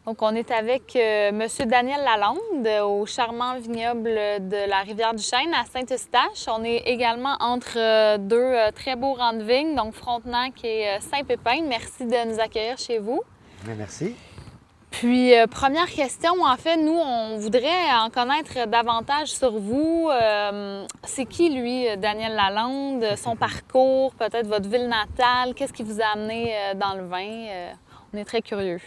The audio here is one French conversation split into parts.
Donc, on est avec M. Daniel Lalande au charmant vignoble de la Rivière-du-Chêne à Saint-Eustache. On est également entre deux très beaux rangs de vignes, donc Frontenac et Saint-Pépin. Merci de nous accueillir chez vous. Merci. Puis, première question, en fait, nous, on voudrait en connaître davantage sur vous. C'est qui, lui, Daniel Lalande? Son parcours, peut-être votre ville natale? Qu'est-ce qui vous a amené dans le vin? On est très curieux.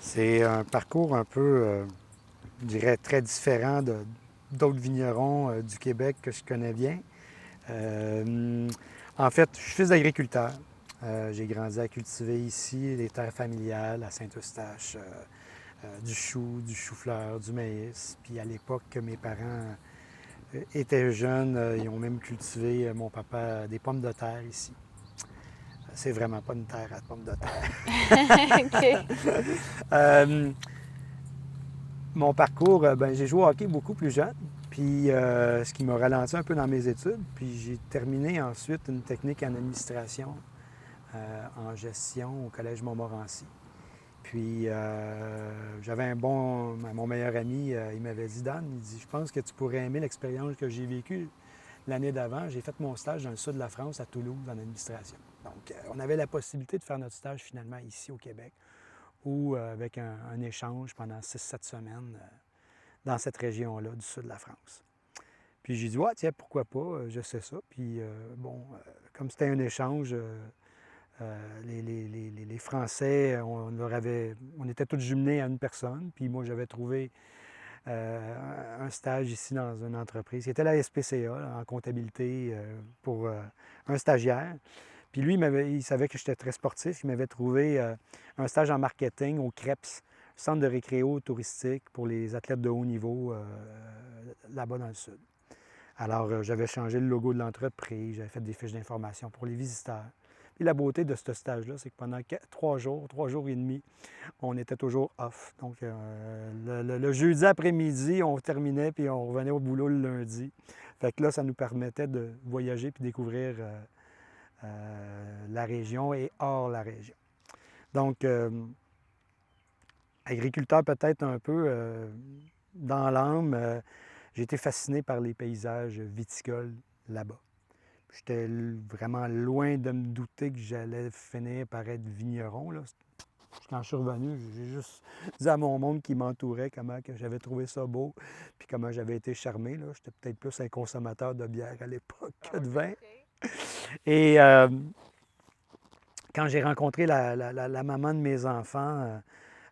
C'est un parcours un peu, je dirais, très différent d'autres vignerons du Québec que je connais bien. En fait, je suis fils d'agriculteur. J'ai grandi à cultiver ici les terres familiales à Saint-Eustache, du chou, du chou-fleur, du maïs. Puis à l'époque que mes parents étaient jeunes, ils ont même cultivé, mon papa, des pommes de terre ici. C'est vraiment pas une terre à pommes de terre. OK. Mon parcours, ben, j'ai joué au hockey beaucoup plus jeune, puis ce qui m'a ralenti un peu dans mes études. Puis j'ai terminé ensuite une technique en administration, en gestion au Collège Montmorency. Puis j'avais mon meilleur ami, il m'avait dit, Dan, il dit, je pense que tu pourrais aimer l'expérience que j'ai vécue l'année d'avant. J'ai fait mon stage dans le sud de la France, à Toulouse, en administration. Donc on avait la possibilité de faire notre stage finalement ici au Québec, ou avec un échange pendant 6-7 semaines dans cette région-là du sud de la France. Puis j'ai dit, ouais, tiens, pourquoi pas, je sais ça. Puis comme c'était un échange, les Français, on était tous jumelés à une personne. Puis moi, j'avais trouvé un stage ici dans une entreprise qui était la SPCA, là, en comptabilité, pour un stagiaire. Puis lui, il savait que j'étais très sportif. Il m'avait trouvé un stage en marketing au CREPS, Centre de récréo touristique pour les athlètes de haut niveau là-bas dans le sud. Alors, j'avais changé le logo de l'entreprise, j'avais fait des fiches d'information pour les visiteurs. Puis la beauté de ce stage-là, c'est que pendant 3 jours et demi, on était toujours off. Donc, le jeudi après-midi, on terminait puis on revenait au boulot le lundi. Fait que là, ça nous permettait de voyager puis découvrir la région et hors la région. Donc, agriculteur peut-être un peu dans l'âme, j'ai été fasciné par les paysages viticoles là-bas. J'étais vraiment loin de me douter que j'allais finir par être vigneron, là. Quand je suis revenu, j'ai juste dit à mon monde qui m'entourait comment que j'avais trouvé ça beau, puis comment j'avais été charmé. J'étais peut-être plus un consommateur de bière à l'époque que de vin. Et quand j'ai rencontré la maman de mes enfants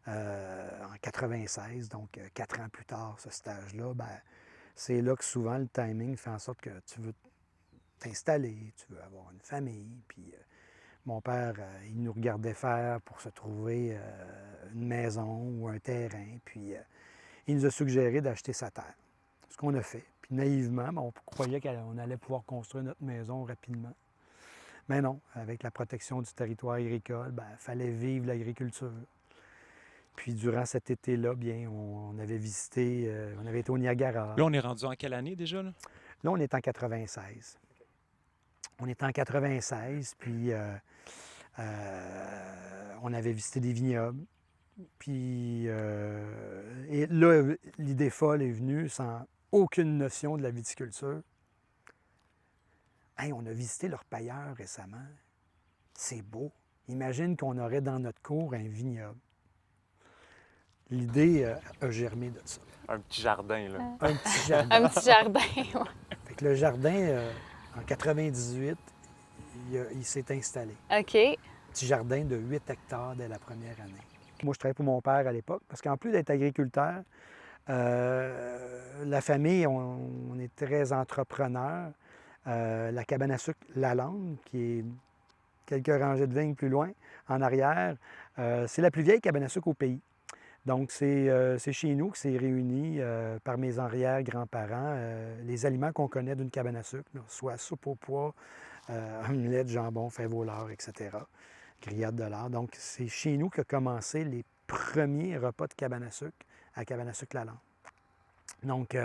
en 96, donc 4 ans plus tard, ce stage-là, ben, c'est là que souvent le timing fait en sorte que tu veux t'installer, tu veux avoir une famille. Puis mon père, il nous regardait faire pour se trouver une maison ou un terrain. Puis il nous a suggéré d'acheter sa terre. Ce qu'on a fait. Puis naïvement, on croyait qu'on allait pouvoir construire notre maison rapidement. Mais non, avec la protection du territoire agricole, il fallait vivre l'agriculture. Puis durant cet été-là, bien, on avait visité, on avait été au Niagara. Là, on est rendu en quelle année déjà? Là on est en 96. On est en 96, puis on avait visité des vignobles. Puis et là, l'idée folle est venue sans aucune notion de la viticulture. Hey, on a visité leur pailleur récemment. C'est beau. Imagine qu'on aurait dans notre cour un vignoble. L'idée a germé de ça. un petit jardin, là. Un petit jardin. Un petit jardin, ouais. Fait que le jardin, en 98, il s'est installé. OK. Petit jardin de 8 hectares dès la première année. Moi, je travaillais pour mon père à l'époque, parce qu'en plus d'être agriculteur, la famille, on est très entrepreneur. La cabane à sucre Lalande, qui est quelques rangées de vignes plus loin, en arrière, c'est la plus vieille cabane à sucre au pays. Donc, c'est chez nous que s'est réuni par mes arrière-grands-parents les aliments qu'on connaît d'une cabane à sucre, là, soit soupe au pois, omelette, jambon, fèves au lard, etc., grillade de lard. Donc, c'est chez nous qu'a commencé les premiers repas de cabane à cabane à sucre Lalande. Donc,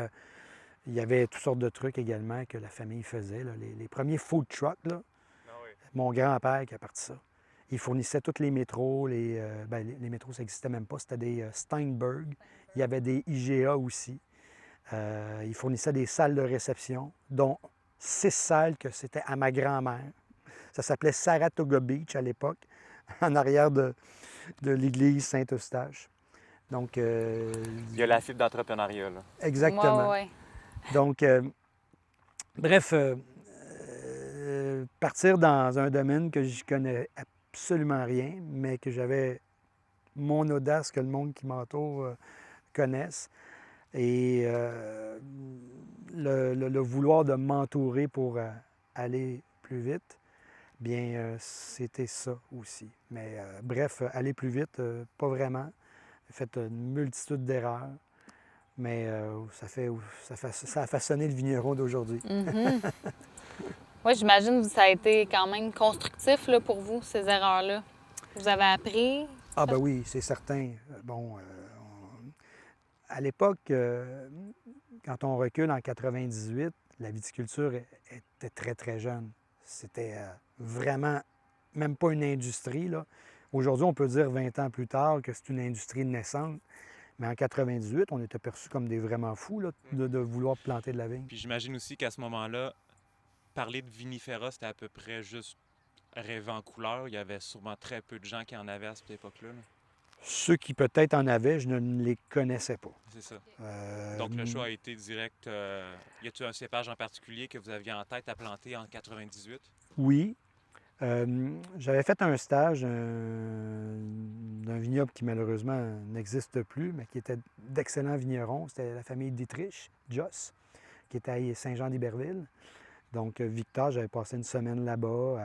il y avait toutes sortes de trucs également que la famille faisait. Là. Les premiers food trucks, là, mon grand-père qui a parti ça. Ils fournissaient tous les métros. Les métros, ça n'existait même pas. C'était des Steinberg. Il y avait des IGA aussi. Ils fournissaient des salles de réception, dont 6 salles que c'était à ma grand-mère. Ça s'appelait Saratoga Beach à l'époque, en arrière de l'église Saint-Eustache. Donc, Il y a la fibre d'entrepreneuriat, là. exactement. Ouais. Donc, bref, partir dans un domaine que je connais absolument rien, mais que j'avais mon audace que le monde qui m'entoure connaisse. Et le vouloir de m'entourer pour aller plus vite, bien, c'était ça aussi. Mais bref, aller plus vite, pas vraiment. J'ai fait une multitude d'erreurs, mais ça a façonné le vigneron d'aujourd'hui. Oui, j'imagine que ça a été quand même constructif là, pour vous, ces erreurs-là. Vous avez appris. Ah ben oui, c'est certain. Bon, à l'époque, quand on recule en 98, la viticulture était très, très jeune. C'était vraiment même pas une industrie, là. Aujourd'hui, on peut dire 20 ans plus tard que c'est une industrie naissante. Mais en 98, on était perçus comme des vraiment fous là, de vouloir planter de la vigne. Puis j'imagine aussi qu'à ce moment-là, parler de vinifera, c'était à peu près juste rêver en couleur. Il y avait sûrement très peu de gens qui en avaient à cette époque-là, là. Ceux qui peut-être en avaient, je ne les connaissais pas. C'est ça. Donc le choix a été direct. Y a-t-il un cépage en particulier que vous aviez en tête à planter en 98? Oui. J'avais fait un stage d'un vignoble qui malheureusement n'existe plus, mais qui était d'excellents vignerons. C'était la famille Dietrich, Joss, qui était à Saint-Jean-d'Iberville. Donc, Victor, j'avais passé une semaine là-bas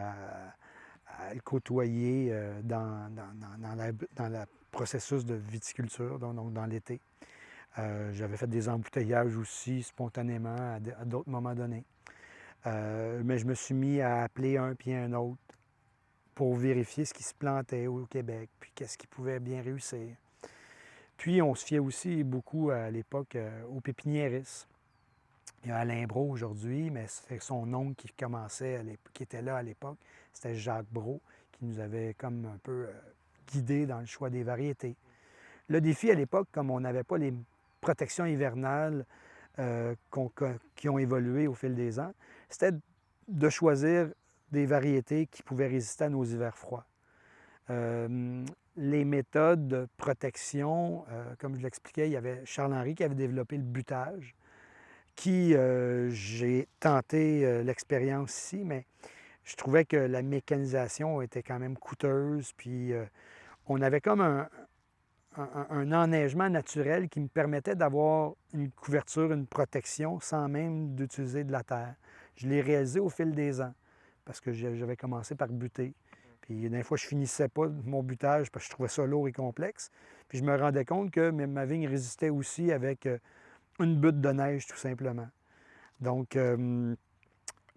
à le côtoyer dans le processus de viticulture, donc dans l'été. J'avais fait des embouteillages aussi spontanément à d'autres moments donnés. Mais je me suis mis à appeler un puis un autre pour vérifier ce qui se plantait au Québec, puis qu'est-ce qui pouvait bien réussir. Puis, on se fiait aussi beaucoup à l'époque aux pépiniéristes. Il y a Alain Brault aujourd'hui, mais c'était son oncle qui commençait, qui était là à l'époque. C'était Jacques Brault, qui nous avait comme un peu guidés dans le choix des variétés. Le défi à l'époque, comme on n'avait pas les protections hivernales qui ont évolué au fil des ans, c'était de choisir des variétés qui pouvaient résister à nos hivers froids. Les méthodes de protection, comme je l'expliquais, il y avait Charles-Henri qui avait développé le butage, qui, j'ai tenté l'expérience ici, mais je trouvais que la mécanisation était quand même coûteuse, puis on avait comme un enneigement naturel qui me permettait d'avoir une couverture, une protection, sans même d'utiliser de la terre. Je l'ai réalisé au fil des ans, parce que j'avais commencé par buter. Puis des fois, je finissais pas mon butage parce que je trouvais ça lourd et complexe. Puis je me rendais compte que ma vigne résistait aussi avec une butte de neige, tout simplement. Donc,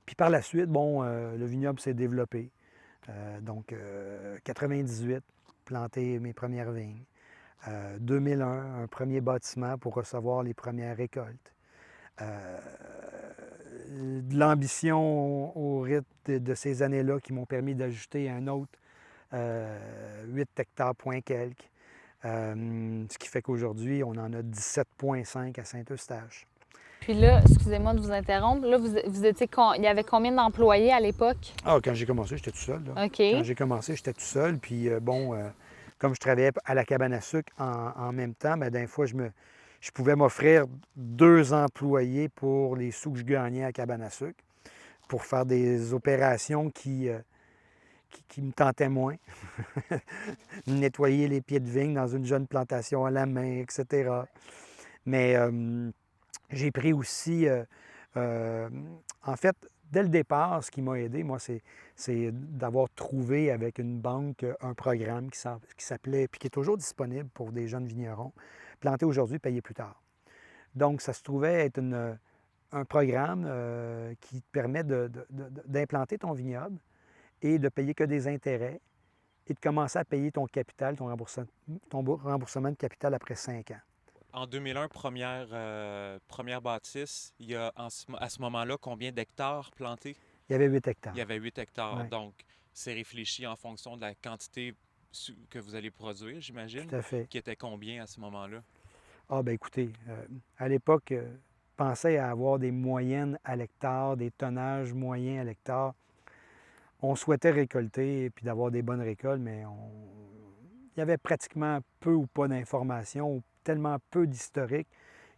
puis par la suite, bon, le vignoble s'est développé. Donc, 98, planté mes premières vignes. 2001, un premier bâtiment pour recevoir les premières récoltes. De l'ambition au rythme de ces années-là qui m'ont permis d'ajouter un autre 8 hectares point quelques. Ce qui fait qu'aujourd'hui, on en a 17,5 à Saint-Eustache. Puis là, excusez-moi de vous interrompre, là, vous étiez il y avait combien d'employés à l'époque? Ah, quand j'ai commencé, j'étais tout seul. Là. OK. Quand j'ai commencé, j'étais tout seul. Puis comme je travaillais à la cabane à sucre en même temps, bien, des fois, je pouvais m'offrir 2 employés pour les sous que je gagnais à la cabane à sucre pour faire des opérations qui me tentaient moins. Nettoyer les pieds de vigne dans une jeune plantation à la main, etc. Mais j'ai pris aussi, en fait, dès le départ, ce qui m'a aidé, moi, c'est d'avoir trouvé avec une banque un programme qui s'appelait, puis qui est toujours disponible pour des jeunes vignerons, planter aujourd'hui, payer plus tard. Donc, ça se trouvait être un programme qui te permet d'implanter ton vignoble et de payer que des intérêts et de commencer à payer ton capital, ton remboursement de capital après 5 ans. En 2001, première bâtisse, il y a à ce moment-là combien d'hectares plantés? Il y avait 8 hectares. Il y avait 8 hectares. Ouais. Donc, c'est réfléchi en fonction de la quantité que vous allez produire, j'imagine, Tout à fait. qui était combien à ce moment-là? Ah, ben écoutez, à l'époque, pensais à avoir des moyennes à l'hectare, des tonnages moyens à l'hectare. On souhaitait récolter et puis d'avoir des bonnes récoltes, mais il y avait pratiquement peu ou pas d'informations, ou tellement peu d'historique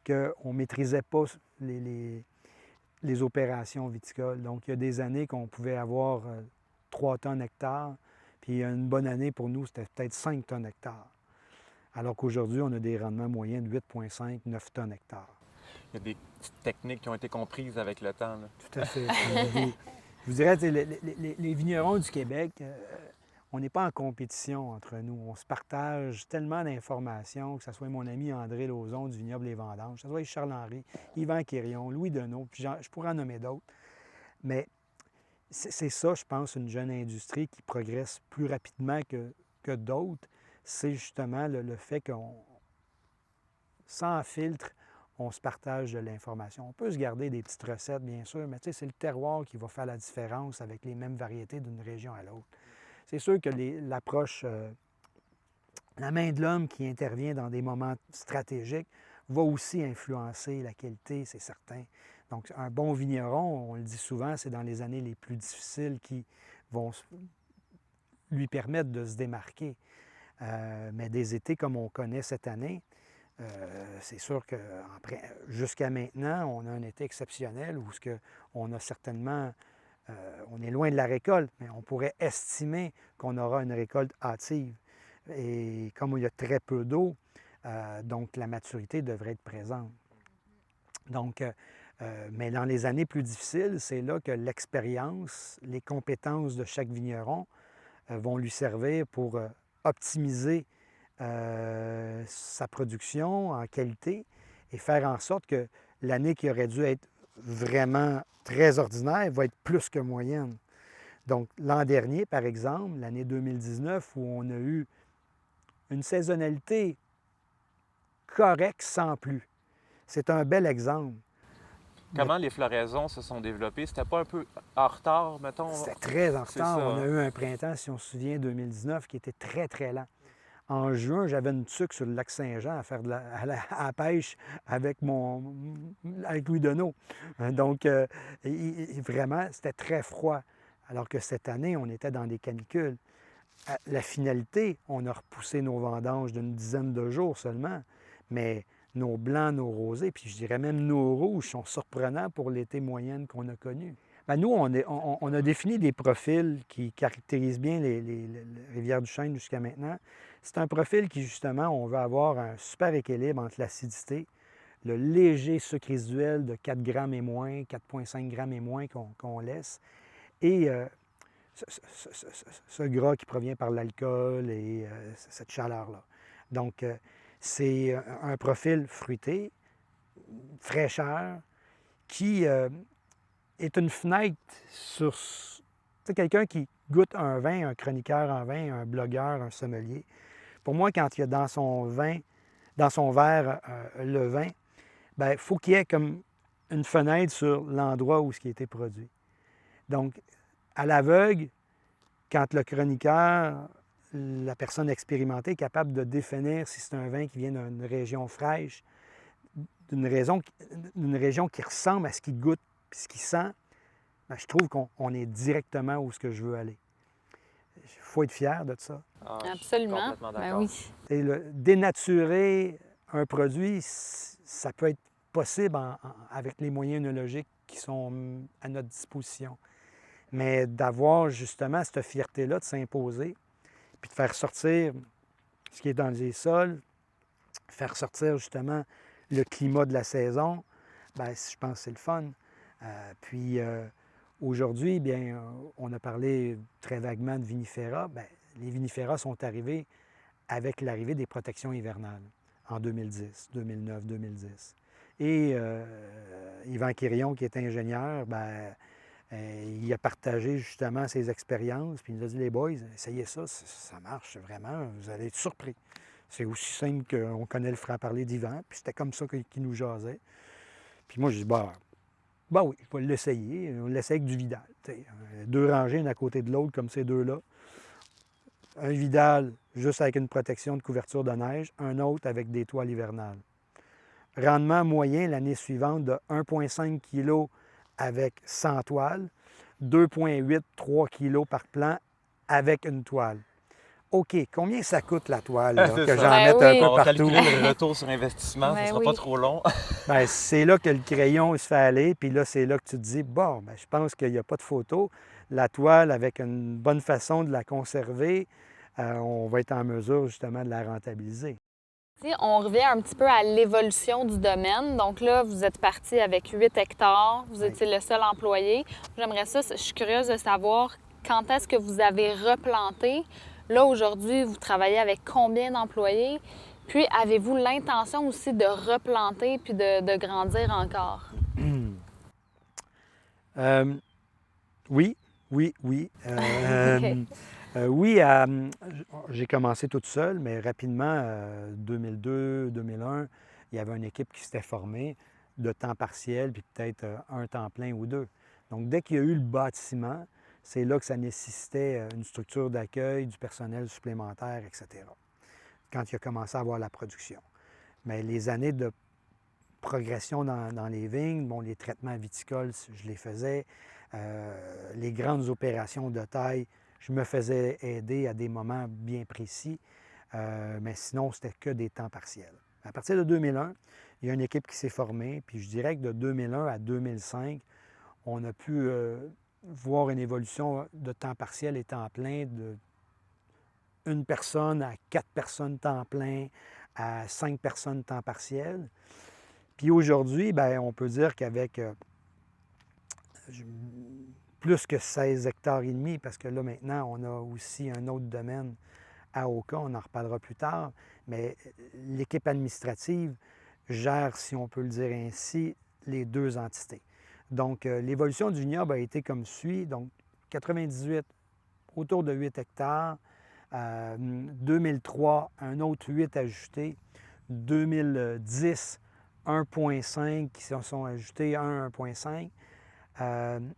qu'on ne maîtrisait pas les opérations viticoles. Donc, il y a des années qu'on pouvait avoir 3 tonnes hectare, puis une bonne année pour nous, c'était peut-être 5 tonnes hectare. Alors qu'aujourd'hui, on a des rendements moyens de 8,5, 9 tonnes hectare. Il y a des petites techniques qui ont été comprises avec le temps, là. Tout à fait. Je vous dirais, les vignerons du Québec, on n'est pas en compétition entre nous. On se partage tellement d'informations, que ce soit mon ami André Lauzon du Vignoble Les Vendanges, que ce soit Charles-Henri, Yvan Quirion, Louis Deneau, puis je pourrais en nommer d'autres. Mais c'est ça, je pense, une jeune industrie qui progresse plus rapidement que d'autres. C'est justement le fait qu'on, sans filtre, on se partage de l'information. On peut se garder des petites recettes, bien sûr, mais c'est le terroir qui va faire la différence avec les mêmes variétés d'une région à l'autre. C'est sûr que l'approche, la main de l'homme qui intervient dans des moments stratégiques va aussi influencer la qualité, c'est certain. Donc, un bon vigneron, on le dit souvent, c'est dans les années les plus difficiles qui vont lui permettre de se démarquer. Mais des étés comme on connaît cette année, c'est sûr que jusqu'à maintenant, on a un été exceptionnel où on a certainement, on est loin de la récolte, mais on pourrait estimer qu'on aura une récolte hâtive. Et comme il y a très peu d'eau, donc la maturité devrait être présente. Donc, mais dans les années plus difficiles, c'est là que l'expérience, les compétences de chaque vigneron vont lui servir pour optimiser sa production en qualité et faire en sorte que l'année qui aurait dû être vraiment très ordinaire va être plus que moyenne. Donc, l'an dernier, par exemple, l'année 2019, où on a eu une saisonnalité correcte sans plus. C'est un bel exemple. Comment les floraisons se sont développées? C'était pas un peu en retard, mettons? C'était très en C'est retard. ça, On a hein? eu un printemps, si on se souvient, 2019, qui était très, très lent. En juin, j'avais une tuque sur le lac Saint-Jean à faire à la pêche avec Louis Deneau. Donc, vraiment, c'était très froid. Alors que cette année, on était dans des canicules. La finalité, on a repoussé nos vendanges d'une dizaine de jours seulement, mais nos blancs, nos rosés, puis je dirais même nos rouges sont surprenants pour l'été moyenne qu'on a connu. Bien, nous, on a défini des profils qui caractérisent bien les Rivières-du-Chêne jusqu'à maintenant. C'est un profil qui, justement, on veut avoir un super équilibre entre l'acidité, le léger sucre résiduel de 4 grammes et moins, 4,5 grammes et moins qu'on laisse, et ce gras qui provient par l'alcool et cette chaleur-là. Donc, c'est un profil fruité, fraîcheur, qui est une fenêtre sur quelqu'un qui goûte un vin, un chroniqueur en vin, un blogueur, un sommelier. Pour moi, quand il y a dans son verre le vin, il faut qu'il y ait comme une fenêtre sur l'endroit où ce qui a été produit. Donc, à l'aveugle, quand le chroniqueur, la personne expérimentée, est capable de définir si c'est un vin qui vient d'une région fraîche, d'une région qui ressemble à ce qu'il goûte et ce qu'il sent, je trouve qu'on est directement où ce que je veux aller. Il faut être fier de ça. Ah, je suis Absolument. complètement Ben d'accord. oui. Et dénaturer un produit, ça peut être possible avec les moyens œnologiques qui sont à notre disposition. Mais d'avoir justement cette fierté-là de s'imposer, puis de faire sortir ce qui est dans les sols, faire sortir justement le climat de la saison, je pense que c'est le fun. Puis aujourd'hui, bien, on a parlé très vaguement de vinifera. Les vinifera sont arrivés avec l'arrivée des protections hivernales en 2010, 2009, 2010. Et Yvan Quirion, qui est ingénieur, il a partagé justement ses expériences, puis il nous a dit, les boys, essayez ça, ça marche vraiment, vous allez être surpris. C'est aussi simple qu'on connaît le franc-parler d'Yvan, puis c'était comme ça qu'il nous jasait. Puis moi, je dis, Ben oui, je vais l'essayer. On l'essaye avec du Vidal. T'sais. 2 rangées, une à côté de l'autre, comme ces deux-là. Un Vidal juste avec une protection de couverture de neige, un autre avec des toiles hivernales. Rendement moyen l'année suivante de 1,5 kg avec 100 toiles, 2,8-3 kg par plant avec une toile. OK, combien ça coûte la toile, là, C'est que ça. j'en Ben mette oui. un peu On va partout? calculer le retour sur investissement, Ben ça sera oui. pas trop long. Ben, c'est là que le crayon il se fait aller, puis là, c'est là que tu te dis, bon, ben, je pense qu'il n'y a pas de photo. La toile, avec une bonne façon de la conserver, on va être en mesure justement de la rentabiliser. Si on revient un petit peu à l'évolution du domaine. Donc là, vous êtes parti avec 8 hectares, vous Oui. étiez le seul employé. J'aimerais ça, je suis curieuse de savoir quand est-ce que vous avez replanté. Là, aujourd'hui, vous travaillez avec combien d'employés? Puis, avez-vous l'intention aussi de replanter puis de grandir encore? Oui, oui, oui. OK. Oui, j'ai commencé toute seule, mais rapidement, 2002-2001, il y avait une équipe qui s'était formée de temps partiel, puis peut-être un temps plein ou deux. Donc, dès qu'il y a eu le bâtiment, c'est là que ça nécessitait une structure d'accueil, du personnel supplémentaire, etc. Quand il a commencé à avoir la production. Mais les années de progression dans les vignes, bon, les traitements viticoles, je les faisais. Les grandes opérations de taille, je me faisais aider à des moments bien précis, mais sinon, c'était que des temps partiels. À partir de 2001, il y a une équipe qui s'est formée, puis je dirais que de 2001 à 2005, on a pu voir une évolution de temps partiel et temps plein de 1 personne à 4 personnes temps plein à 5 personnes temps partiel. Puis aujourd'hui, bien, on peut dire qu'avec plus que 16 hectares et demi, parce que là, maintenant, on a aussi un autre domaine à Oka, on en reparlera plus tard, mais l'équipe administrative gère, si on peut le dire ainsi, les 2 entités. Donc, l'évolution du vignoble a été comme suit. Donc, 98, autour de 8 hectares. 2003, un autre 8 ajoutés. 2010, 1,5 qui se sont ajoutés, 1,5.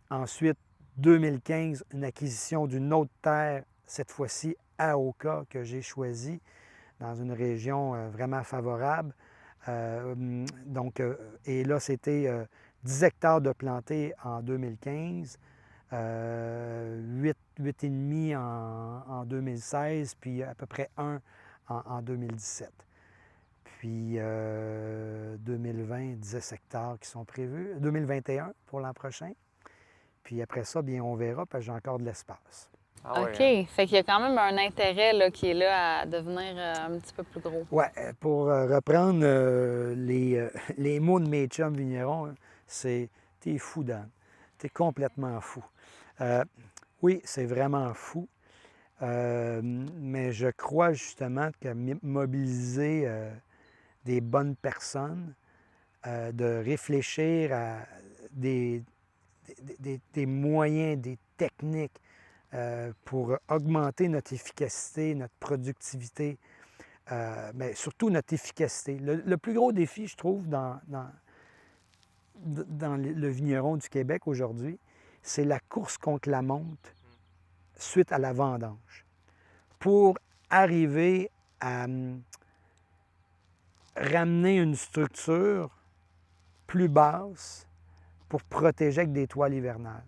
Ensuite, 2015, une acquisition d'une autre terre, cette fois-ci à Oka, que j'ai choisie, dans une région vraiment favorable. Et là, c'était 10 hectares de plantés en 2015, 8,5 en 2016, puis à peu près 1 en 2017. Puis 2020, 10 hectares qui sont prévus. 2021 pour l'an prochain. Puis après ça, bien, on verra, parce que j'ai encore de l'espace. Ah ouais, OK. hein? Fait qu'il y a quand même un intérêt là, qui est là à devenir un petit peu plus gros. Oui, pour reprendre les mots de mes chums vignerons, hein, c'est « t'es fou, Dan. T'es complètement fou. » Oui, c'est vraiment fou. Mais je crois justement que mobiliser des bonnes personnes, de réfléchir à des moyens, des techniques pour augmenter notre efficacité, notre productivité, mais surtout notre efficacité. Le plus gros défi, je trouve, dans le vigneron du Québec aujourd'hui, c'est la course contre la montre suite à la vendange. Pour arriver à ramener une structure plus basse pour protéger avec des toiles hivernales.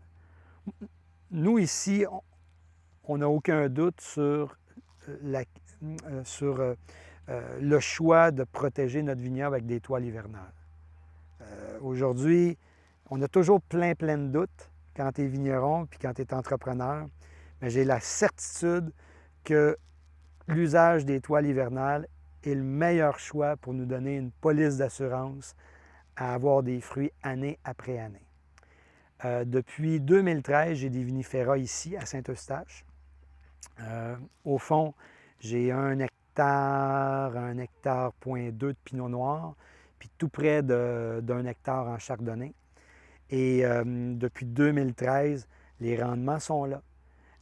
Nous, ici, on n'a aucun doute sur le choix de protéger notre vignoble avec des toiles hivernales. Aujourd'hui, on a toujours plein de doutes quand tu es vigneron puis quand tu es entrepreneur, mais j'ai la certitude que l'usage des toiles hivernales est le meilleur choix pour nous donner une police d'assurance à avoir des fruits année après année. Depuis 2013, j'ai des vinifera ici à Saint-Eustache. Au fond, j'ai 1 hectare, 1,2 hectare de pinot noir, puis tout près d'1 hectare en chardonnay. Et depuis 2013, les rendements sont là.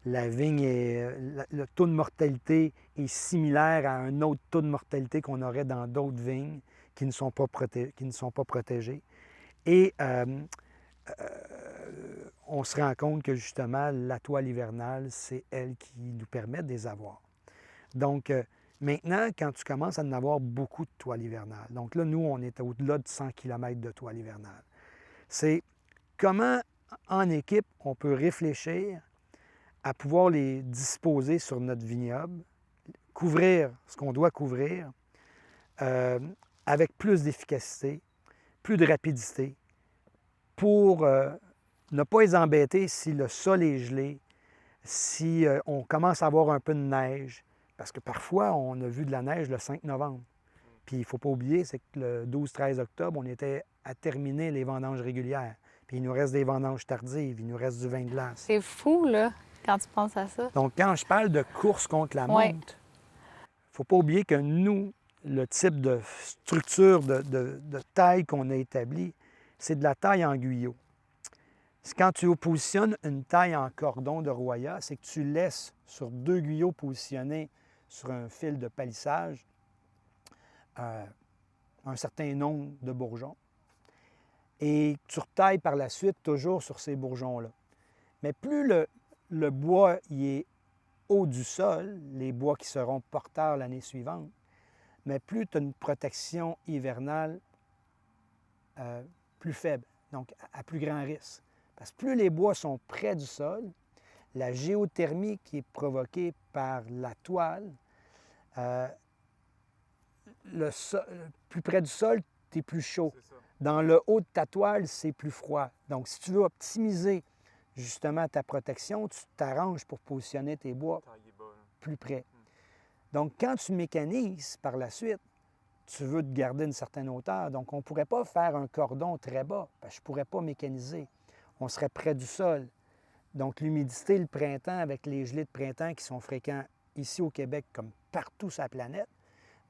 La vigne le taux de mortalité est similaire à un autre taux de mortalité qu'on aurait dans d'autres vignes qui ne sont pas protégées. Et on se rend compte que justement, la toile hivernale, c'est elle qui nous permet de les avoir. Donc, maintenant, quand tu commences à en avoir beaucoup de toiles hivernales, donc là, nous, on est au-delà de 100 km de toiles hivernales, c'est comment, en équipe, on peut réfléchir à pouvoir les disposer sur notre vignoble, couvrir ce qu'on doit couvrir, avec plus d'efficacité, plus de rapidité, pour ne pas les embêter si le sol est gelé, si on commence à avoir un peu de neige, parce que parfois, on a vu de la neige le 5 novembre. Puis il ne faut pas oublier, c'est que le 12-13 octobre, on était à terminer les vendanges régulières. Puis il nous reste des vendanges tardives, il nous reste du vin de glace. C'est fou, là, quand tu penses à ça. Donc, quand je parle de course contre la Ouais. montre, il ne faut pas oublier que nous, le type de structure, de taille qu'on a établi, c'est de la taille en guyot. Quand tu positionnes une taille en cordon de Roya, c'est que tu laisses sur 2 guyots positionnés sur un fil de palissage un certain nombre de bourgeons. Et tu retailles par la suite toujours sur ces bourgeons-là. Mais plus le bois y est haut du sol, les bois qui seront porteurs l'année suivante, mais plus tu as une protection hivernale plus faible, donc à plus grand risque. Parce que plus les bois sont près du sol, la géothermie qui est provoquée par la toile, plus près du sol, tu es plus chaud. Dans le haut de ta toile, c'est plus froid. Donc, si tu veux optimiser justement ta protection, tu t'arranges pour positionner tes bois plus près. Donc, quand tu mécanises par la suite, tu veux te garder une certaine hauteur. Donc, on ne pourrait pas faire un cordon très bas, parce que je ne pourrais pas mécaniser. On serait près du sol. Donc, l'humidité, le printemps, avec les gelées de printemps qui sont fréquents ici au Québec comme partout sur la planète,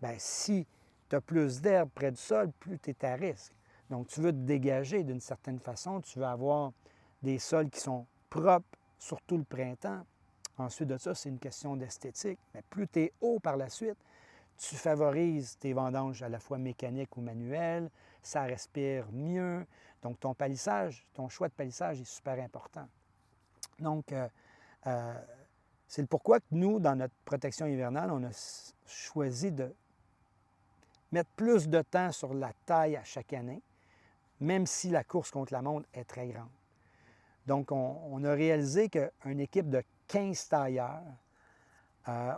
bien, si tu as plus d'herbe près du sol, plus tu es à risque. Donc, tu veux te dégager d'une certaine façon. Tu veux avoir des sols qui sont propres, surtout le printemps. Ensuite de ça, c'est une question d'esthétique. Mais plus tu es haut par la suite, tu favorises tes vendanges à la fois mécaniques ou manuelles, ça respire mieux. Donc, ton palissage, ton choix de palissage est super important. Donc, c'est le pourquoi que nous, dans notre protection hivernale, on a choisi de mettre plus de temps sur la taille à chaque année, même si la course contre la montre est très grande. Donc, on a réalisé qu'une équipe de 15 tailleurs,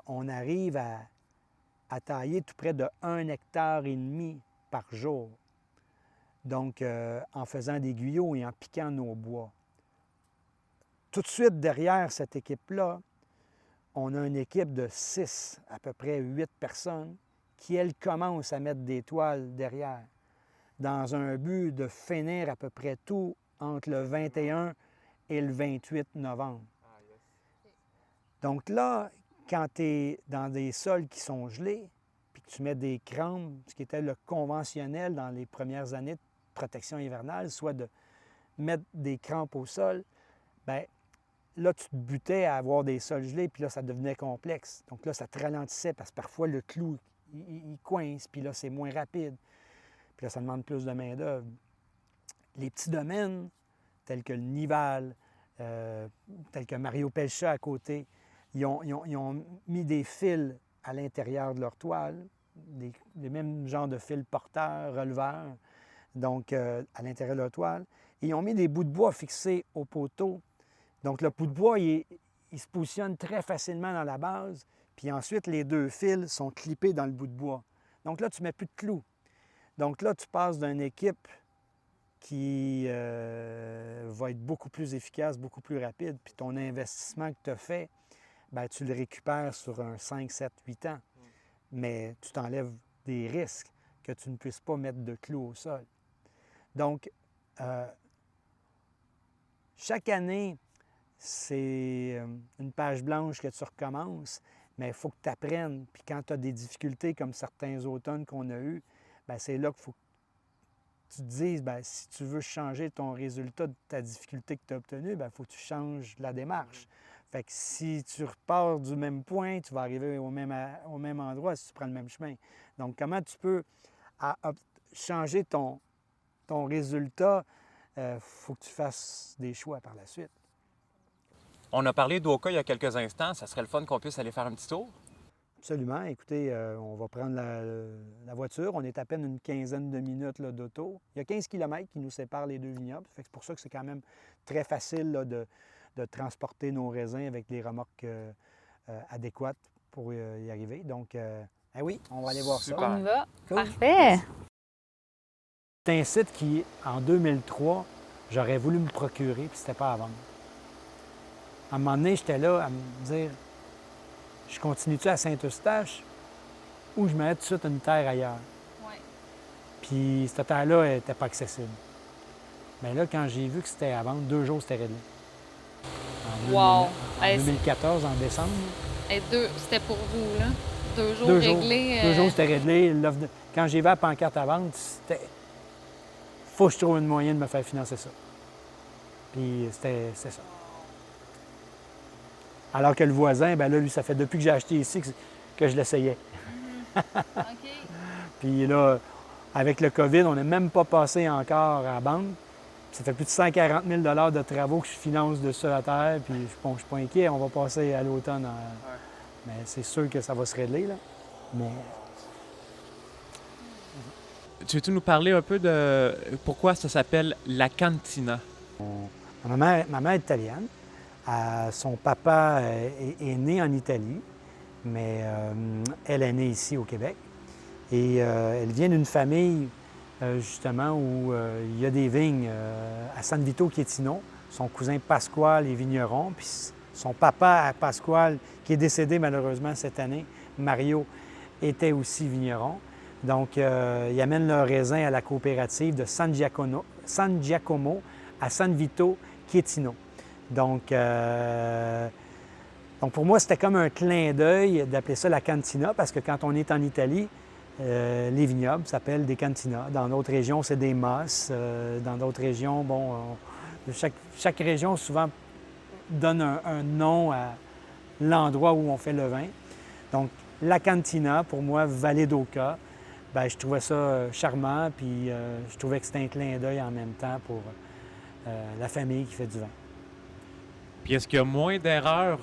on arrive à tailler tout près de 1,5 hectare par jour. Donc, en faisant des guyos et en piquant nos bois. Tout de suite derrière cette équipe-là, on a une équipe de 6, à peu près 8 personnes, qui, elles, commencent à mettre des toiles derrière, dans un but de finir à peu près tout entre le 21 et le 28 novembre. Donc là, quand tu es dans des sols qui sont gelés, puis que tu mets des crampes, ce qui était le conventionnel dans les premières années de protection hivernale, soit de mettre des crampes au sol, bien, là, tu te butais à avoir des sols gelés, puis là, ça devenait complexe. Donc là, ça te ralentissait parce que parfois, le clou, il coince, puis là, c'est moins rapide. Puis là, ça demande plus de main-d'œuvre. Les petits domaines, tels que le Nival, tels que Mario Pelcha à côté, ils ont mis des fils à l'intérieur de leur toile, les mêmes genres de fils porteurs, releveurs, donc à l'intérieur de leur toile. Et ils ont mis des bouts de bois fixés au poteau. Donc le bout de bois, il se positionne très facilement dans la base, puis ensuite les 2 fils sont clippés dans le bout de bois. Donc là, tu ne mets plus de clous. Donc là, tu passes d'une équipe qui va être beaucoup plus efficace, beaucoup plus rapide, puis ton investissement que tu as fait, bien, tu le récupères sur un 5, 7, 8 ans. Mais tu t'enlèves des risques que tu ne puisses pas mettre de clous au sol. Donc, chaque année, c'est une page blanche que tu recommences, mais il faut que tu apprennes. Puis quand tu as des difficultés comme certains automnes qu'on a eus, bien, c'est là qu'il faut que tu te dises, bien, si tu veux changer ton résultat de ta difficulté que tu as obtenue, bien, il faut que tu changes la démarche. Fait que si tu repars du même point, tu vas arriver au même endroit si tu prends le même chemin. Donc, comment tu peux changer ton résultat faut que tu fasses des choix par la suite. On a parlé d'Oka il y a quelques instants. Ça serait le fun qu'on puisse aller faire un petit tour. Absolument. Écoutez, on va prendre la voiture. On est à peine une quinzaine de minutes là, d'auto. Il y a 15 km qui nous séparent les deux vignobles. Fait que c'est pour ça que c'est quand même très facile là, de transporter nos raisins avec des remorques adéquates pour y arriver. Donc, oui, on va aller voir Super. ça. On y va. Cool. Parfait. C'est un site qui, en 2003, j'aurais voulu me procurer, puis c'était pas à vendre. À un moment donné, j'étais là à me dire, je continue-tu à Saint-Eustache ou je me mets tout de suite une terre ailleurs? Oui. Puis cette terre-là n'était pas accessible. Mais là, quand j'ai vu que c'était à vendre, 2 jours, c'était réglé. Wow. En 2014, en décembre. Et c'était pour vous, là? 2 jours 2 jours. réglés. 2 jours, c'était réglé. Quand j'ai vu la pancarte à vendre, c'était... faut que je trouve une moyen de me faire financer ça. Puis c'est ça. Alors que le voisin, bien là, lui, ça fait depuis que j'ai acheté ici que je l'essayais. OK. Puis là, avec le COVID, on n'est même pas passé encore à la banque. Ça fait plus de 140 000 de travaux que je finance de ça à terre. Puis je ne suis pas inquiet, on va passer à l'automne. Mais c'est sûr que ça va se régler, là. Mais Tu veux-tu nous parler un peu de pourquoi ça s'appelle La Cantina? ma mère est italienne. Son papa est né en Italie, mais elle est née ici au Québec. Et elle vient d'une famille, justement, où il y a des vignes à San Vito Chietino. Son cousin Pasquale est vigneron, puis son papa, Pasquale, qui est décédé malheureusement cette année, Mario, était aussi vigneron. Donc, ils amènent leurs raisins à la coopérative de San Giacomo à San Vito Chietino. Donc, pour moi, c'était comme un clin d'œil d'appeler ça la cantina, parce que quand on est en Italie, les vignobles s'appellent des cantinas. Dans d'autres régions, c'est des mosses. Dans d'autres régions, chaque région souvent donne un nom à l'endroit où on fait le vin. Donc, la cantina, pour moi, Vallée d'Oka, bien, je trouvais ça charmant, puis je trouvais que c'était un clin d'œil en même temps pour la famille qui fait du vin. Puis est-ce qu'il y a moins d'erreurs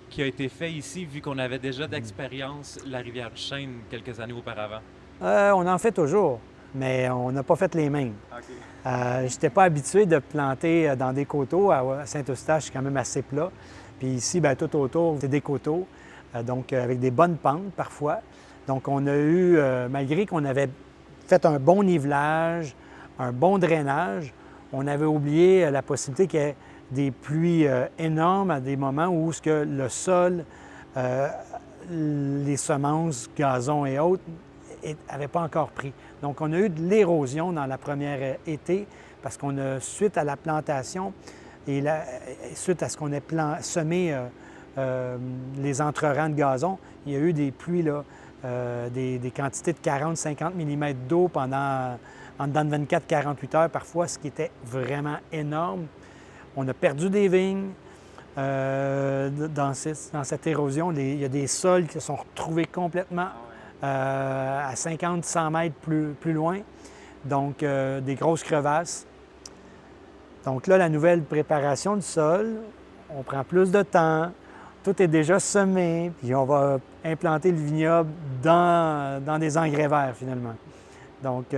qui a été fait ici, vu qu'on avait déjà d'expérience la Rivière-du-Chêne quelques années auparavant? On en fait toujours, mais on n'a pas fait les mêmes. OK. Je n'étais pas habitué de planter dans des coteaux. À Saint-Eustache, c'est quand même assez plat. Puis ici, bien, tout autour, c'est des coteaux, donc avec des bonnes pentes parfois. Donc on a eu, malgré qu'on avait fait un bon nivelage, un bon drainage, on avait oublié la possibilité qu'il y ait des pluies énormes à des moments où ce que le sol, les semences, gazon et autres, n'avaient pas encore pris. Donc, on a eu de l'érosion dans la première été parce qu'on a, suite à la plantation et suite à ce qu'on a semé les entrerangs de gazon, il y a eu des pluies, là, des quantités de 40-50 mm d'eau pendant en dedans de 24-48 heures parfois, ce qui était vraiment énorme. On a perdu des vignes dans cette érosion. Il y a des sols qui se sont retrouvés complètement à 50-100 mètres plus loin. Donc, des grosses crevasses. Donc là, la nouvelle préparation du sol, on prend plus de temps. Tout est déjà semé, puis on va implanter le vignoble dans des engrais verts, finalement. Donc,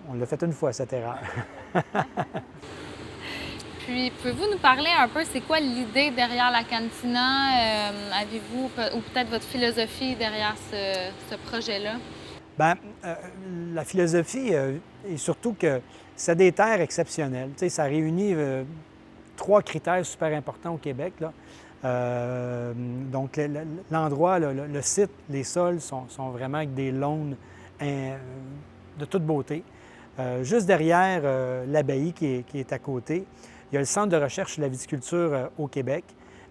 on l'a fait une fois, cette erreur. Puis, pouvez-vous nous parler un peu, c'est quoi l'idée derrière la cantina? Avez-vous, ou peut-être votre philosophie derrière ce projet-là? Bien, la philosophie est surtout que c'est des terres exceptionnelles. Tu sais, ça réunit 3 critères super importants au Québec, là. Donc, l'endroit, le site, les sols sont vraiment avec des lawns de toute beauté. Juste derrière l'abbaye qui est à côté, il y a le Centre de recherche sur la viticulture au Québec.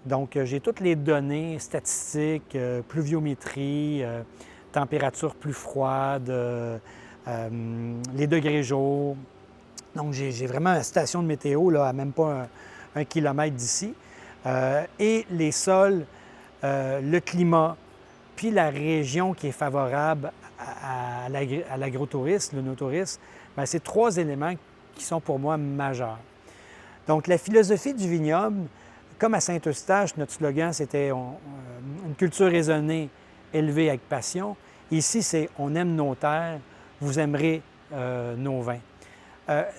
Donc, j'ai toutes les données statistiques, pluviométrie, température plus froide, les degrés jour. Donc, j'ai vraiment une station de météo là, à même pas un kilomètre d'ici. Et les sols, le climat, puis la région qui est favorable à l'agrotourisme, le no-tourisme, bien, c'est 3 éléments qui sont pour moi majeurs. Donc, la philosophie du vignoble, comme à Saint-Eustache, notre slogan, c'était une culture raisonnée, élevée avec passion. Ici, c'est « On aime nos terres, vous aimerez nos vins ».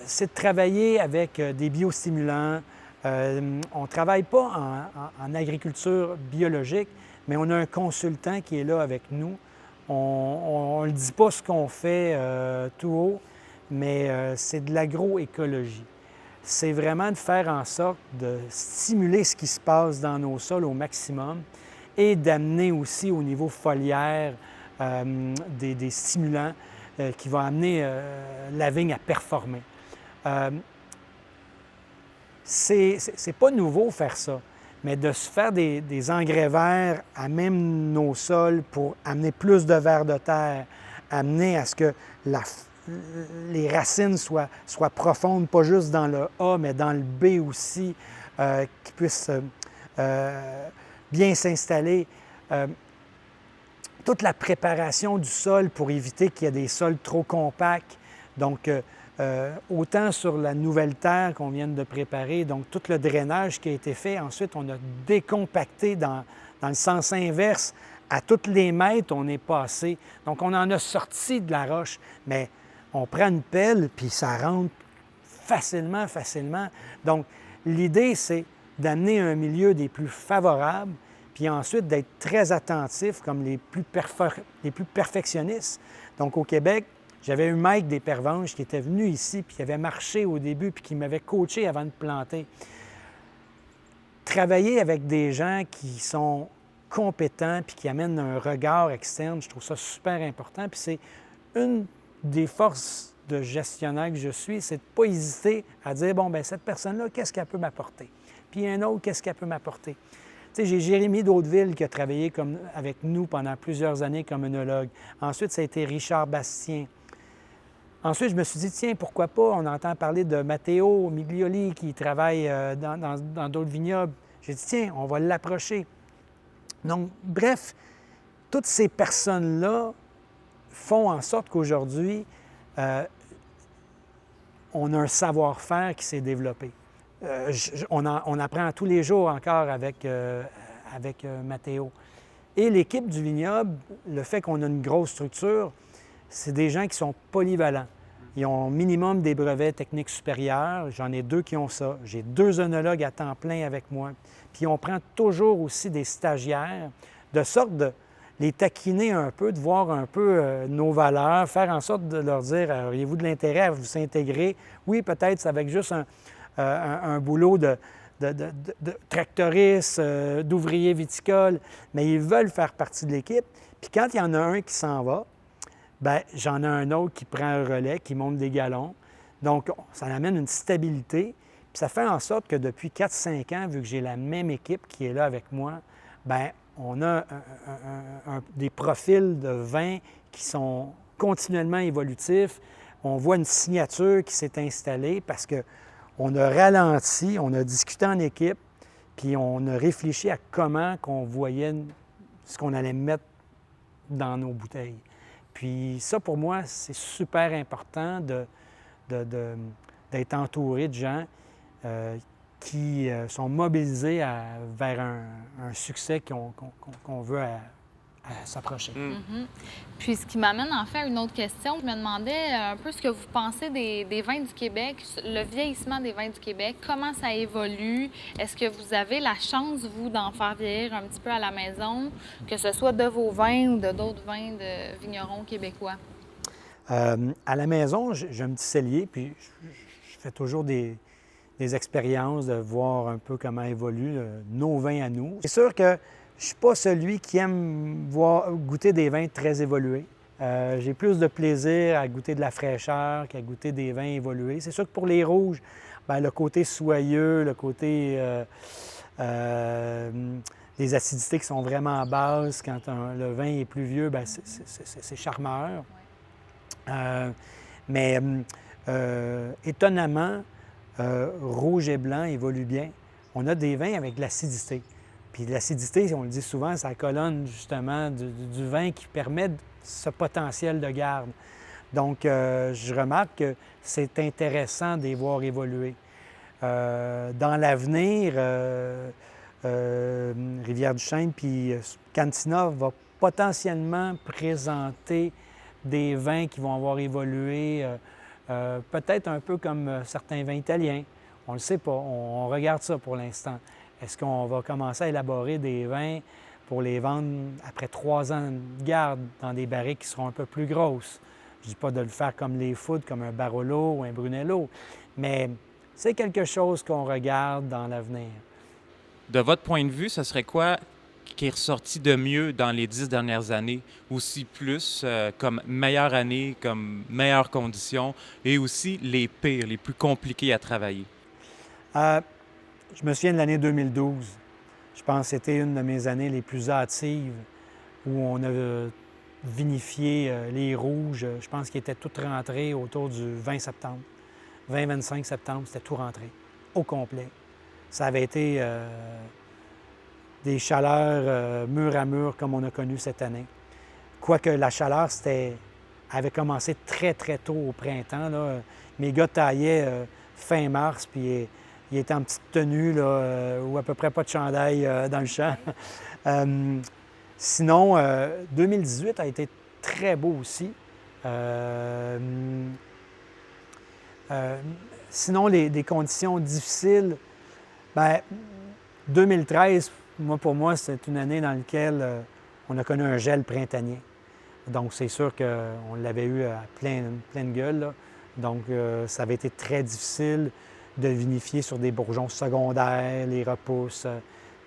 C'est de travailler avec des biostimulants. On ne travaille pas en agriculture biologique, mais on a un consultant qui est là avec nous. On ne dit pas ce qu'on fait tout haut, mais c'est de l'agroécologie. C'est vraiment de faire en sorte de stimuler ce qui se passe dans nos sols au maximum et d'amener aussi au niveau foliaire des stimulants qui vont amener la vigne à performer. C'est pas nouveau faire ça, mais de se faire des engrais verts à même nos sols pour amener plus de vers de terre, amener à ce que les racines soient profondes, pas juste dans le A, mais dans le B aussi, qu'ils puissent bien s'installer. Toute la préparation du sol pour éviter qu'il y ait des sols trop compacts. Donc, autant sur la nouvelle terre qu'on vient de préparer, donc tout le drainage qui a été fait. Ensuite, on a décompacté dans le sens inverse. À tous les mètres, on est passé. Donc, on en a sorti de la roche, mais on prend une pelle, puis ça rentre facilement. Donc, l'idée, c'est d'amener un milieu des plus favorables, puis ensuite d'être très attentif comme les plus perfectionnistes. Donc, au Québec, j'avais eu Mike des Pervenches qui était venu ici, puis qui avait marché au début, puis qui m'avait coaché avant de planter. Travailler avec des gens qui sont compétents, puis qui amènent un regard externe, je trouve ça super important. Puis c'est une des forces de gestionnaire que je suis, c'est de ne pas hésiter à dire, bon, bien cette personne-là, qu'est-ce qu'elle peut m'apporter? Puis un autre, qu'est-ce qu'elle peut m'apporter? Tu sais, j'ai Jérémy d'Hauteville qui a travaillé avec nous pendant plusieurs années comme œnologue. Ensuite, ça a été Richard Bastien. Ensuite, je me suis dit, tiens, pourquoi pas? On entend parler de Matteo Miglioli qui travaille dans d'autres vignobles. J'ai dit, tiens, on va l'approcher. Donc, bref, toutes ces personnes-là font en sorte qu'aujourd'hui, on a un savoir-faire qui s'est développé. On apprend tous les jours encore avec Matteo. Et l'équipe du vignoble, le fait qu'on a une grosse structure, c'est des gens qui sont polyvalents. Ils ont au minimum des brevets techniques supérieurs. J'en ai 2 qui ont ça. J'ai 2 œnologues à temps plein avec moi. Puis on prend toujours aussi des stagiaires, de sorte de les taquiner un peu, de voir un peu nos valeurs, faire en sorte de leur dire, auriez-vous de l'intérêt à vous intégrer? Oui, peut-être c'est avec juste un boulot de tractoriste, d'ouvrier viticole, mais ils veulent faire partie de l'équipe. Puis quand il y en a un qui s'en va, bien, j'en ai un autre qui prend un relais, qui monte des galons. Donc, ça amène une stabilité. Puis ça fait en sorte que depuis 4-5 ans, vu que j'ai la même équipe qui est là avec moi, bien, on a des profils de vins qui sont continuellement évolutifs. On voit une signature qui s'est installée parce qu'on a ralenti, on a discuté en équipe, puis on a réfléchi à comment qu'on voyait ce qu'on allait mettre dans nos bouteilles. Puis ça, pour moi, c'est super important d'être entouré de gens qui sont mobilisés vers un succès qu'on veut s'approcher. Mm-hmm. Puis ce qui m'amène en fait à une autre question. Je me demandais un peu ce que vous pensez des vins du Québec, le vieillissement des vins du Québec, comment ça évolue. Est-ce que vous avez la chance, vous, d'en faire vieillir un petit peu à la maison, que ce soit de vos vins ou de d'autres vins de vignerons québécois? À la maison, j'ai un petit cellier, puis je fais toujours des expériences de voir un peu comment évoluent nos vins à nous. C'est sûr que je ne suis pas celui qui aime goûter des vins très évolués. J'ai plus de plaisir à goûter de la fraîcheur qu'à goûter des vins évolués. C'est sûr que pour les rouges, bien, le côté soyeux, le côté les acidités qui sont vraiment basses, quand le vin est plus vieux, bien, c'est charmeur. Mais étonnamment, rouge et blanc évoluent bien. On a des vins avec de l'acidité. Puis l'acidité, on le dit souvent, c'est la colonne justement du vin qui permet ce potentiel de garde. Donc, je remarque que c'est intéressant de les voir évoluer. Dans l'avenir, Rivière-du-Chêne puis Cantina va potentiellement présenter des vins qui vont avoir évolué, peut-être un peu comme certains vins italiens. On ne le sait pas, on regarde ça pour l'instant. Est-ce qu'on va commencer à élaborer des vins pour les vendre après 3 ans de garde dans des barriques qui seront un peu plus grosses? Je ne dis pas de le faire comme les foudres, comme un Barolo ou un Brunello, mais c'est quelque chose qu'on regarde dans l'avenir. De votre point de vue, ce serait quoi qui est ressorti de mieux dans les 10 dernières années, aussi plus comme meilleure année, comme meilleures conditions, et aussi les pires, les plus compliqués à travailler? Je me souviens de l'année 2012. Je pense que c'était une de mes années les plus hâtives où on a vinifié les rouges. Je pense qu'ils étaient tous rentrés autour du 20 septembre. 20-25 septembre, c'était tout rentré, au complet. Ça avait été des chaleurs mur à mur comme on a connu cette année. Quoique la chaleur avait commencé très, très tôt au printemps. Là. Mes gars taillaient fin mars, puis ils étaient en petite tenue, là, ou à peu près pas de chandail dans le champ. Sinon, 2018 a été très beau aussi. Sinon, des conditions difficiles, bien, 2013, pour moi, c'est une année dans laquelle on a connu un gel printanier. Donc, c'est sûr qu'on l'avait eu à pleine gueule, là. Donc, ça avait été très difficile de vinifier sur des bourgeons secondaires, les repousses,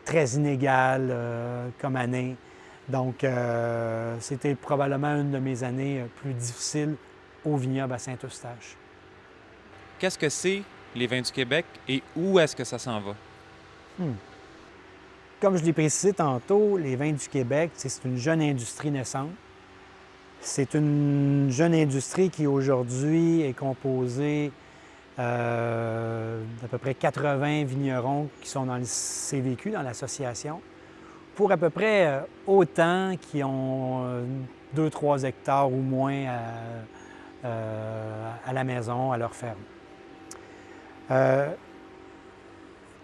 très inégales comme année. Donc, c'était probablement une de mes années plus difficiles au vignoble à Saint-Eustache. Qu'est-ce que c'est les vins du Québec et où est-ce que ça s'en va? Comme je l'ai précisé tantôt, les vins du Québec, c'est une jeune industrie naissante. C'est une jeune industrie qui aujourd'hui est composée d'à peu près 80 vignerons qui sont dans le CVQ, dans l'association, pour à peu près autant qui ont 2-3 hectares ou moins à la maison, à leur ferme.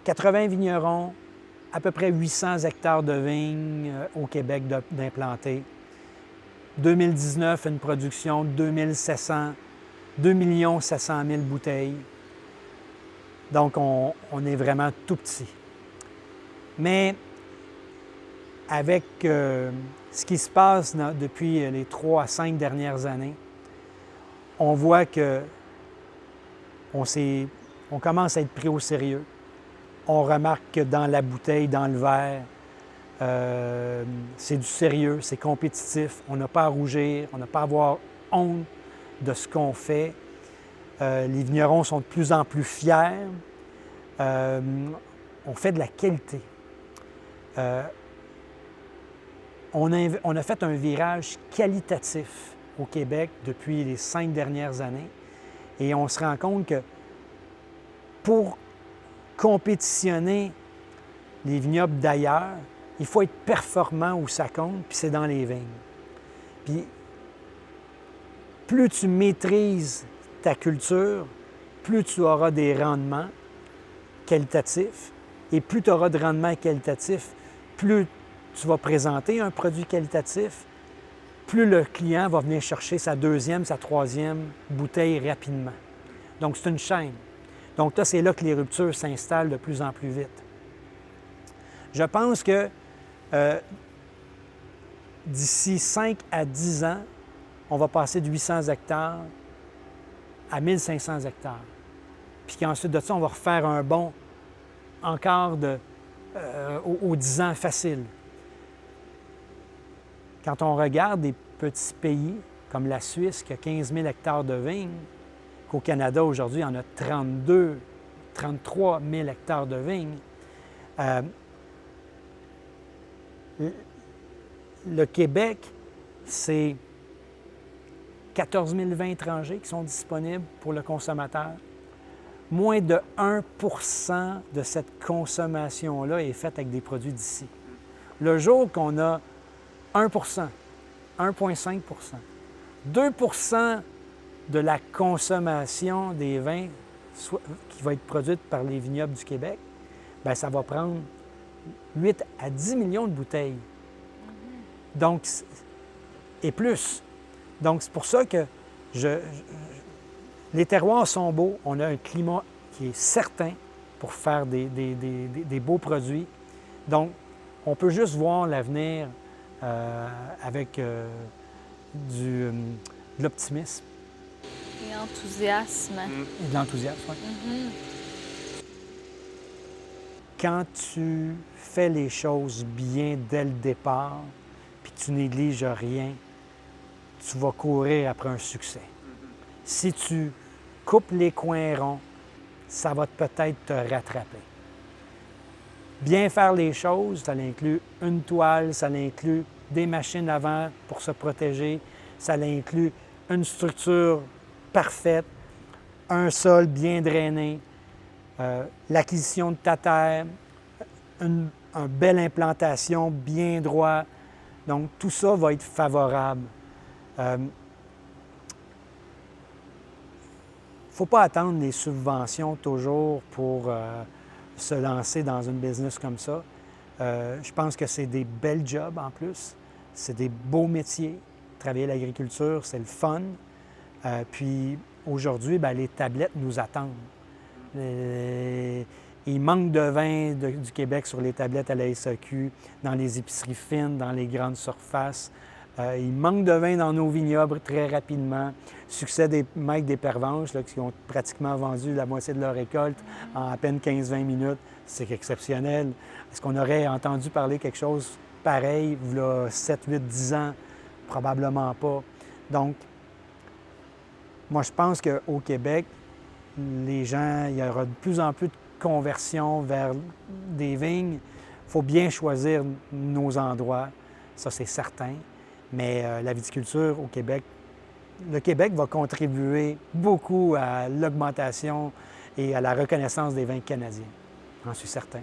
80 vignerons, à peu près 800 hectares de vignes au Québec d'implantés. 2019, une production de 2 700 000 bouteilles. Donc, on est vraiment tout petit. Mais avec ce qui se passe depuis les 3 à 5 dernières années, on voit que on commence à être pris au sérieux. On remarque que dans la bouteille, dans le verre, c'est du sérieux, c'est compétitif. On n'a pas à rougir, on n'a pas à avoir honte de ce qu'on fait. Les vignerons sont de plus en plus fiers. On fait de la qualité. On a fait un virage qualitatif au Québec depuis les 5 dernières années et on se rend compte que pour compétitionner les vignobles d'ailleurs, il faut être performant où ça compte, puis c'est dans les vignes. Puis plus tu maîtrises ta culture, plus tu auras des rendements qualitatifs, et plus tu auras de rendements qualitatifs, plus tu vas présenter un produit qualitatif, plus le client va venir chercher sa 2e, sa 3e bouteille rapidement. Donc, c'est une chaîne. Donc, là, c'est là que les ruptures s'installent de plus en plus vite. Je pense que d'ici 5 à 10 ans, on va passer de 800 hectares à 1500 hectares. Puis qu'ensuite de ça, on va refaire un bond encore aux 10 ans facile. Quand on regarde des petits pays comme la Suisse, qui a 15 000 hectares de vignes, qu'au Canada, aujourd'hui, il y en a 33 000 hectares de vignes, le Québec, c'est 14 000 vins étrangers qui sont disponibles pour le consommateur. Moins de 1 % de cette consommation-là est faite avec des produits d'ici. Le jour qu'on a 1 %, 1,5 %, 2 % de la consommation des vins qui va être produite par les vignobles du Québec, bien, ça va prendre 8 à 10 millions de bouteilles. Donc, et plus. Donc, c'est pour ça que les terroirs sont beaux. On a un climat qui est certain pour faire des beaux produits. Donc, on peut juste voir l'avenir avec de l'optimisme. Et enthousiasme. Et de l'enthousiasme, oui. Quand tu fais les choses bien dès le départ, puis tu négliges rien, tu vas courir après un succès. Si tu coupes les coins ronds, ça va peut-être te rattraper. Bien faire les choses, ça inclut une toile, ça inclut des machines avant pour se protéger, ça inclut une structure parfaite, un sol bien drainé, l'acquisition de ta terre, une belle implantation, bien droit. Donc, tout ça va être favorable. Il ne faut pas attendre les subventions toujours pour se lancer dans une business comme ça. Je pense que c'est des belles jobs en plus. C'est des beaux métiers. Travailler l'agriculture, c'est le fun. Puis aujourd'hui, bien, les tablettes nous attendent. Il manque de vin du Québec sur les tablettes à la SAQ, dans les épiceries fines, dans les grandes surfaces. Il manque de vin dans nos vignobles très rapidement. Succès des mecs des pervenches là, qui ont pratiquement vendu la moitié de leur récolte en à peine 15-20 minutes. C'est exceptionnel. Est-ce qu'on aurait entendu parler quelque chose pareil il y a 7, 8, 10 ans? Probablement pas. Donc, moi, je pense qu'au Québec, les gens, il y aura de plus en plus de conversion vers des vignes. Il faut bien choisir nos endroits, ça c'est certain. Mais la viticulture au Québec, le Québec va contribuer beaucoup à l'augmentation et à la reconnaissance des vins canadiens. J'en suis certain.